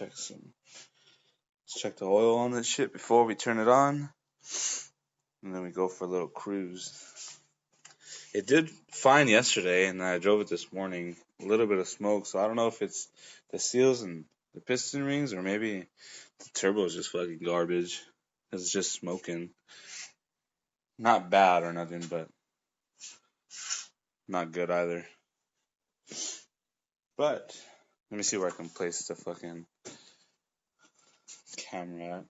Let's check the oil on this shit before we turn it on. And then we go for a little cruise. It did fine yesterday, and I drove it this morning. A little bit of smoke, so I don't know if it's the seals and the piston rings, or maybe the turbo is just fucking garbage. It's just smoking. Not bad or nothing, but not good either. But let me see where I can place the fucking camera at,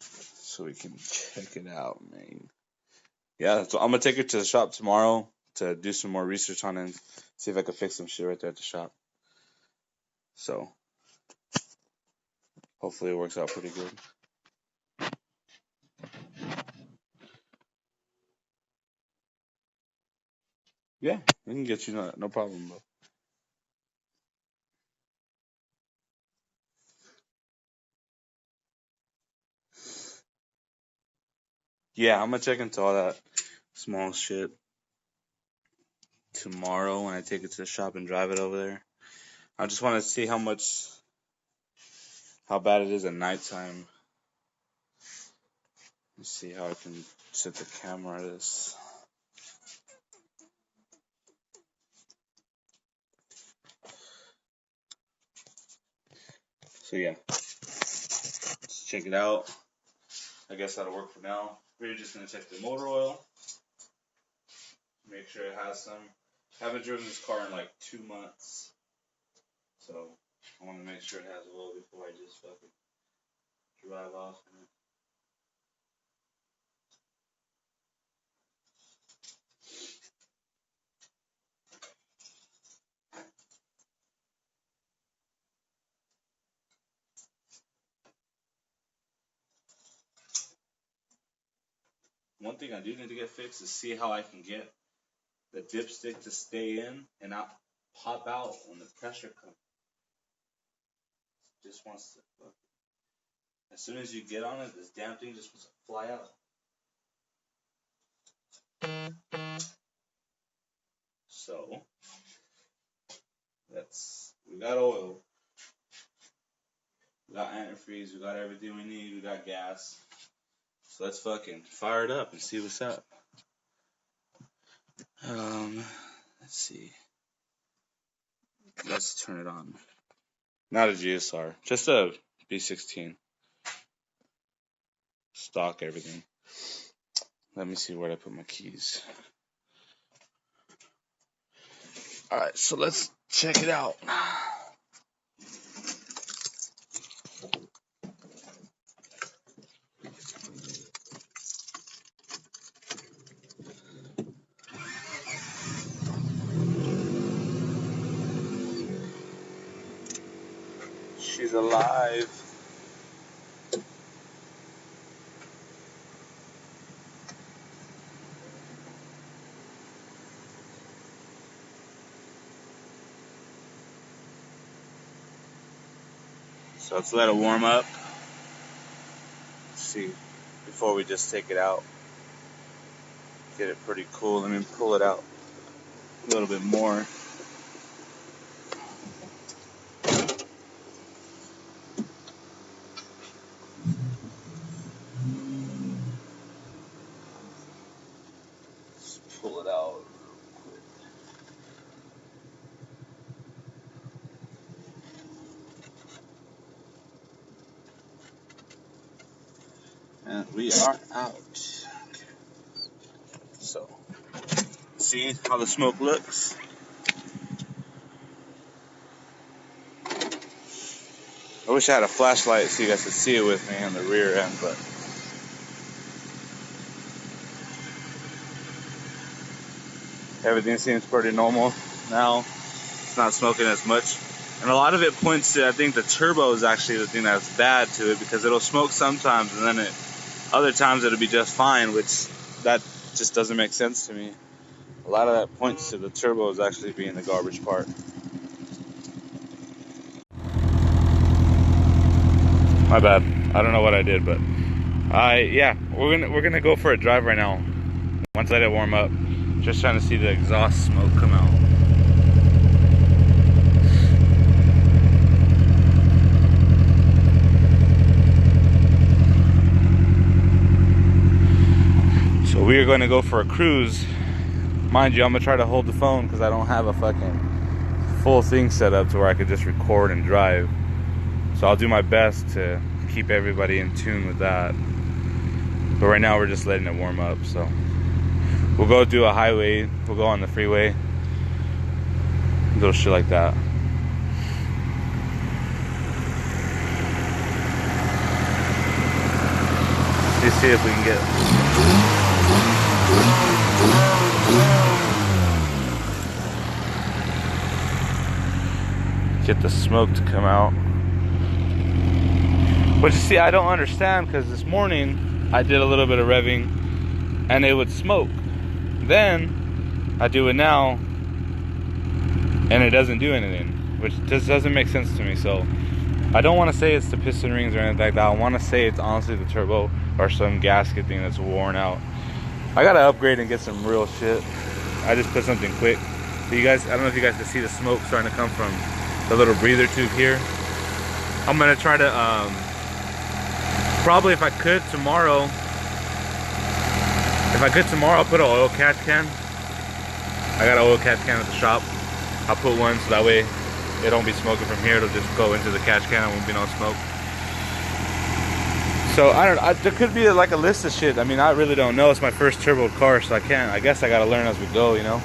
so we can check it out, man. Yeah, so I'm gonna take it to the shop tomorrow to do some more research on it and see if I can fix some shit right there at the shop. So hopefully it works out pretty good. Yeah, we can get you no problem, bro. Yeah, I'm gonna check into all that small shit tomorrow when I take it to the shop and drive it over there. I just want to see how bad it is at nighttime. Let's see how I can set the camera to this. So yeah, let's check it out. I guess that'll work for now. We're just gonna check the motor oil, make sure it has some. I haven't driven this car in like 2 months, so I want to make sure it has oil before I just fucking drive off in it. One thing I do need to get fixed is see how I can get the dipstick to stay in and not pop out when the pressure comes. Just wants to fuck. As soon as you get on it, this damn thing just wants to fly out. So we got oil, we got antifreeze, we got everything we need, we got gas. So let's fucking fire it up and see what's up. Let's see. Let's turn it on. Not a GSR, just a B16. Stock everything. Let me see where I put my keys. Alright, so let's check it out. She's alive. So let's let it warm up. Let's see, before we just take it out. Get it pretty cool. Let me pull it out a little bit more. Let's pull it out real quick. And we are out. Okay. So, see how the smoke looks? I wish I had a flashlight so you guys could see it with me on the rear end, but everything seems pretty normal now. It's not smoking as much. And a lot of it points to, I think the turbo is actually the thing that's bad to it, because it'll smoke sometimes and then other times it'll be just fine, which that just doesn't make sense to me. A lot of that points to the turbo is actually being the garbage part. My bad. I don't know what I did, but yeah, we're gonna go for a drive right now. Once I let it warm up, Just trying to see the exhaust smoke come out. So we are going to go for a cruise. Mind you, I'm gonna try to hold the phone because I don't have a fucking full thing set up to where I could just record and drive. So I'll do my best to keep everybody in tune with that. But right now we're just letting it warm up. So we'll go do a highway, we'll go on the freeway, little shit like that. Let's see if we can get the smoke to come out. But you see, I don't understand, because this morning I did a little bit of revving and it would smoke. Then I do it now and it doesn't do anything, which just doesn't make sense to me. So I don't want to say it's the piston rings or anything like that. I want to say it's honestly the turbo or some gasket thing that's worn out. I gotta upgrade and get some real shit. I just put something quick. But you guys, I don't know if you guys can see the smoke starting to come from the little breather tube here. I'm gonna try to probably if I could tomorrow I'll put an oil catch can. I got an oil catch can at the shop. I'll put one so that way it don't be smoking from here. It'll just go into the catch can and won't be no smoke. So I don't know, there could be like a list of shit. I mean, I really don't know. It's my first turbo car, so I guess I gotta learn as we go, you know.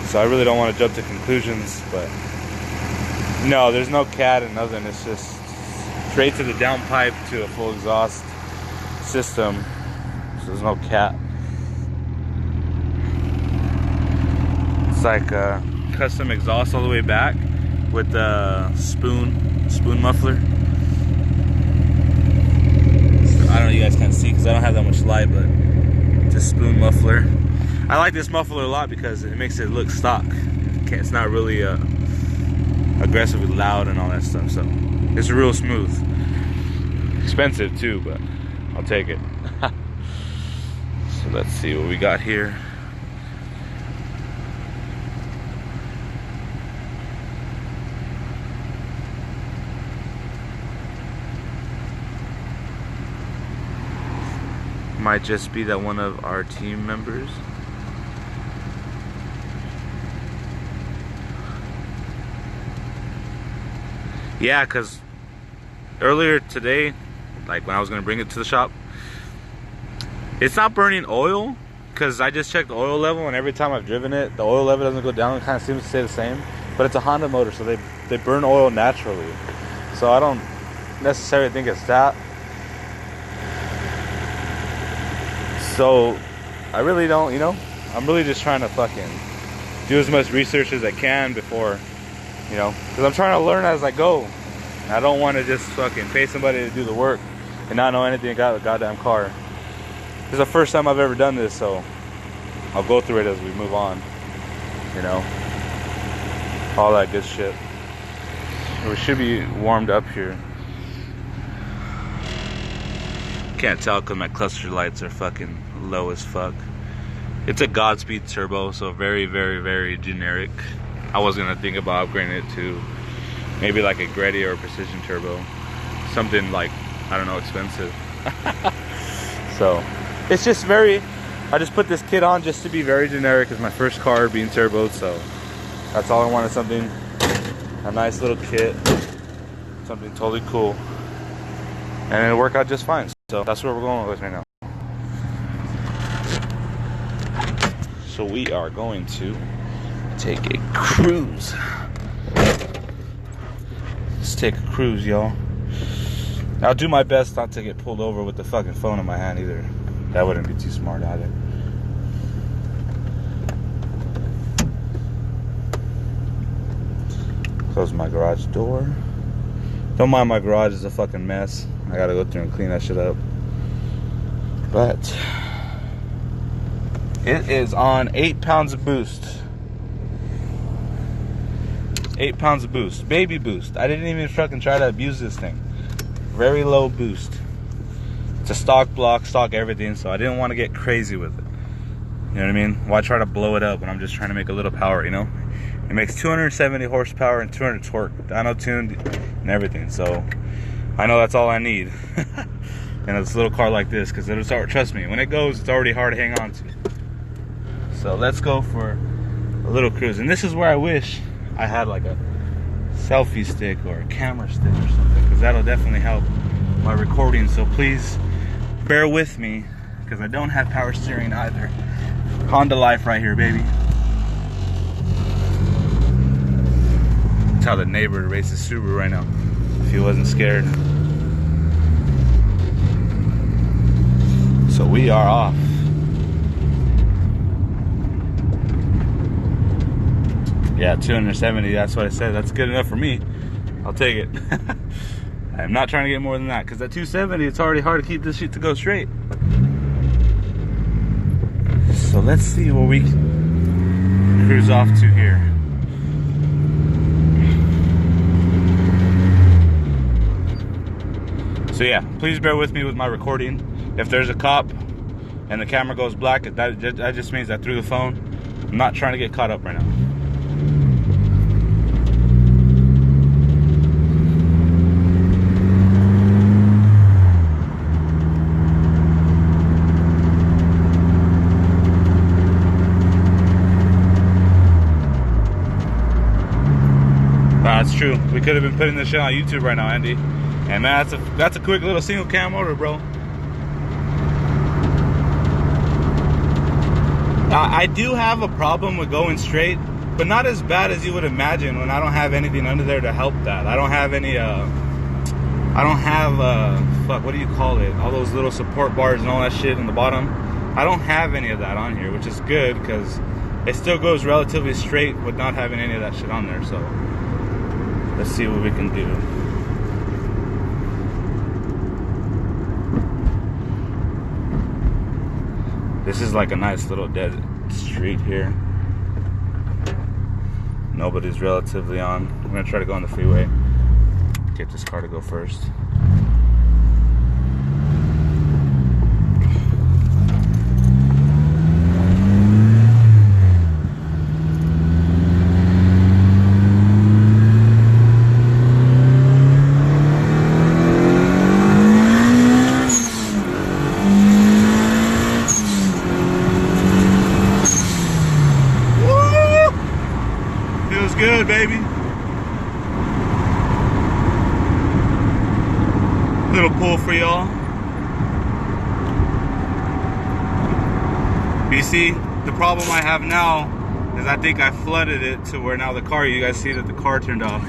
So I really don't want to jump to conclusions, but no, there's no cat and nothing. It's just straight to the downpipe to a full exhaust system. So there's no cat. It's like a custom exhaust all the way back with the spoon muffler. I don't know, you guys can't see because I don't have that much light, but just spoon muffler. I like this muffler a lot because it makes it look stock. It's not really aggressively loud and all that stuff, so it's real smooth. Expensive too, but I'll take it. So let's see what we got here. Might just be that one of our team members. Yeah, because earlier today, like when I was gonna bring it to the shop, it's not burning oil, because I just checked the oil level, and every time I've driven it, the oil level doesn't go down. It kind of seems to stay the same, but it's a Honda motor, so they burn oil naturally. So I don't necessarily think it's that. So I really don't, you know, I'm really just trying to fucking do as much research as I can before, you know, because I'm trying to learn as I go. I don't want to just fucking pay somebody to do the work and not know anything about the goddamn car. This is the first time I've ever done this, so I'll go through it as we move on, you know, all that good shit. We should be warmed up here. Can't tell because my cluster lights are fucking low as fuck. It's a Godspeed turbo, so very, very, very generic. I was gonna think about upgrading it to maybe like a Greddy or a Precision turbo, something like, I don't know, expensive. So it's just very, I just put this kit on just to be very generic. It's my first car being turboed, so that's all I wanted. Something, a nice little kit, something totally cool, and it'll work out just fine. So that's what we're going with right now. So we are going to take a cruise. Let's take a cruise, y'all. I'll do my best not to get pulled over with the fucking phone in my hand either. That wouldn't be too smart either. Close my garage door. Don't mind my garage is a fucking mess. I gotta go through and clean that shit up. But it is on 8 pounds of boost. 8 pounds of boost. Baby boost. I didn't even fucking try to abuse this thing. Very low boost. It's a stock block, stock everything, so I didn't want to get crazy with it. You know what I mean? Why try to blow it up when I'm just trying to make a little power, you know? It makes 270 horsepower and 200 torque, dyno tuned and everything. So I know that's all I need. And it's a little car like this, because it'll start, trust me, when it goes, it's already hard to hang on to. So let's go for a little cruise. And this is where I wish I had like a selfie stick or a camera stick or something, because that'll definitely help my recording. So please bear with me, because I don't have power steering either. Honda life right here, baby. That's how the neighbor races Subaru right now, if he wasn't scared. So we are off. Yeah, 270, that's what I said. That's good enough for me. I'll take it. I'm not trying to get more than that, because at 270, it's already hard to keep this shit to go straight. So let's see where we cruise off to here. So yeah, please bear with me with my recording. If there's a cop and the camera goes black, that just means that through the phone. I'm not trying to get caught up right now. That's true. We could have been putting this shit on YouTube right now, Andy. And man, that's a quick little single cam motor, bro. I do have a problem with going straight, but not as bad as you would imagine when I don't have anything under there to help that. I don't have any, fuck, what do you call it? All those little support bars and all that shit in the bottom. I don't have any of that on here, which is good, because it still goes relatively straight with not having any of that shit on there. So let's see what we can do. This is like a nice little dead street here. Nobody's relatively on. I'm gonna try to go on the freeway. Get this car to go first. Good, baby. Little pull for y'all. You see, the problem I have now is I think I flooded it to where now the car, you guys see that the car turned off.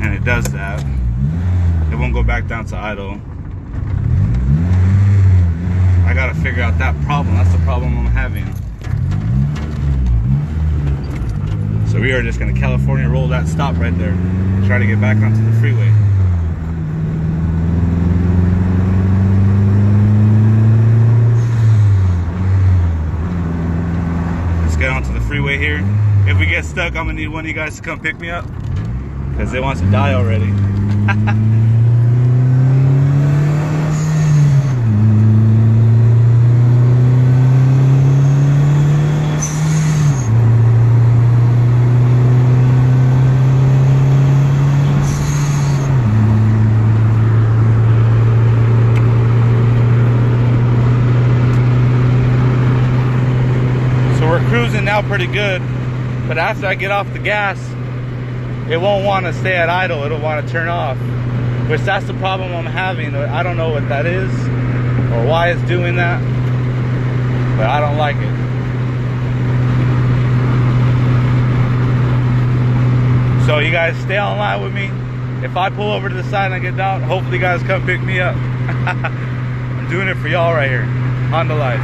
And it does that. It won't go back down to idle. I gotta figure out that problem. That's the problem I'm having. So we are just gonna California roll that stop right there and try to get back onto the freeway. Let's get onto the freeway here. If we get stuck, I'm gonna need one of you guys to come pick me up, because it wants to die already. Cruising now pretty good, but after I get off the gas, it won't want to stay at idle. It'll want to turn off, which that's the problem I'm having. I don't know what that is or why it's doing that, but I don't like it. So you guys stay online with me. If I pull over to the side and I get down, hopefully you guys come pick me up. I'm doing it for y'all right here. Honda life.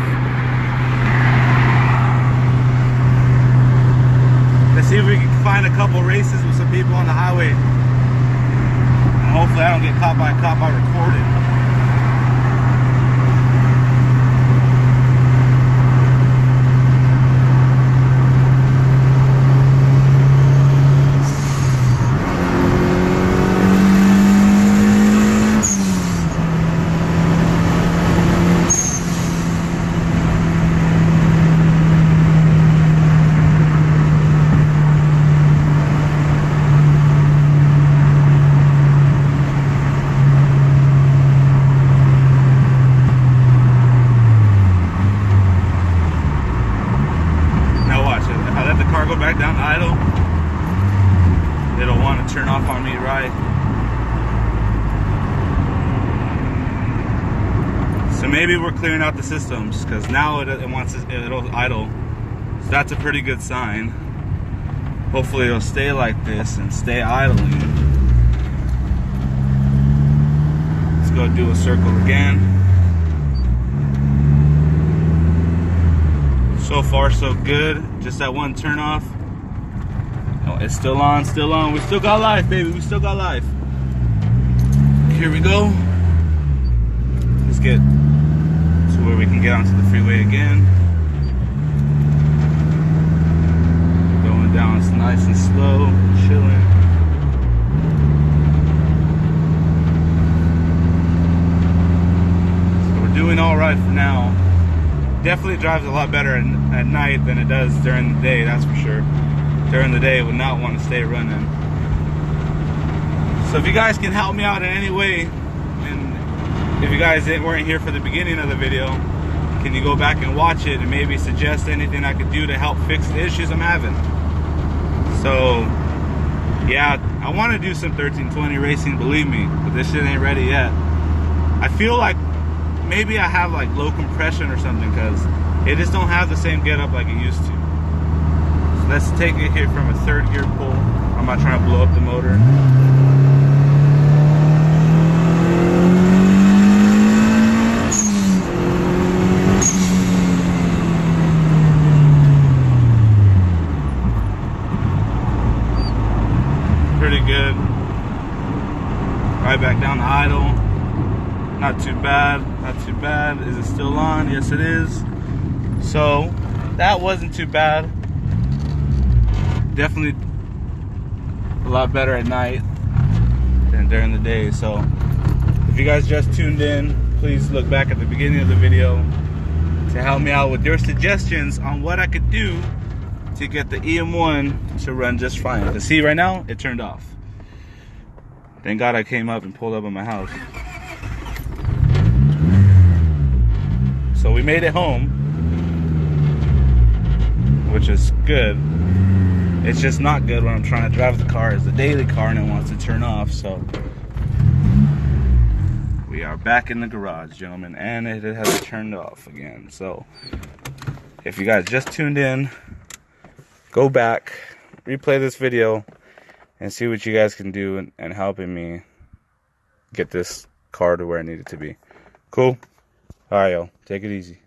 Let's see if we can find a couple races with some people on the highway. And hopefully I don't get caught by a cop I recorded. maybe we're clearing out the systems, because now it'll idle. So that's a pretty good sign. Hopefully it'll stay like this and stay idling. Let's go do a circle again. So far so good. Just that one turn off. Oh, it's still on, still on. We still got life, baby. We still got life. Here we go. Let's get to where we can get onto the freeway again. Going down, it's nice and slow, chilling. So we're doing all right for now. Definitely drives a lot better at night than it does during the day, that's for sure. During the day, would not want to stay running. So if you guys can help me out in any way, and if you guys weren't here for the beginning of the video, can you go back and watch it and maybe suggest anything I could do to help fix the issues I'm having? So yeah, I want to do some 1320 racing, believe me, but this shit ain't ready yet. I feel like maybe I have like low compression or something, because it just don't have the same get up like it used to. So let's take it here from a third gear pull. I'm not trying to blow up the motor. Pretty good. Right back down to idle. Not too bad, not too bad. Is it still on? Yes, it is. So that wasn't too bad. Definitely a lot better at night than during the day. So if you guys just tuned in, please look back at the beginning of the video to help me out with your suggestions on what I could do to get the EM1 to run just fine. Because see, right now it turned off. Thank God I came up and pulled up at my house. So we made it home, which is good. It's just not good when I'm trying to drive the car as a daily car and it wants to turn off. So we are back in the garage, gentlemen, and it has turned off again. So if you guys just tuned in, go back, replay this video, and see what you guys can do in helping me get this car to where I need it to be. Cool? Alright, yo. Take it easy.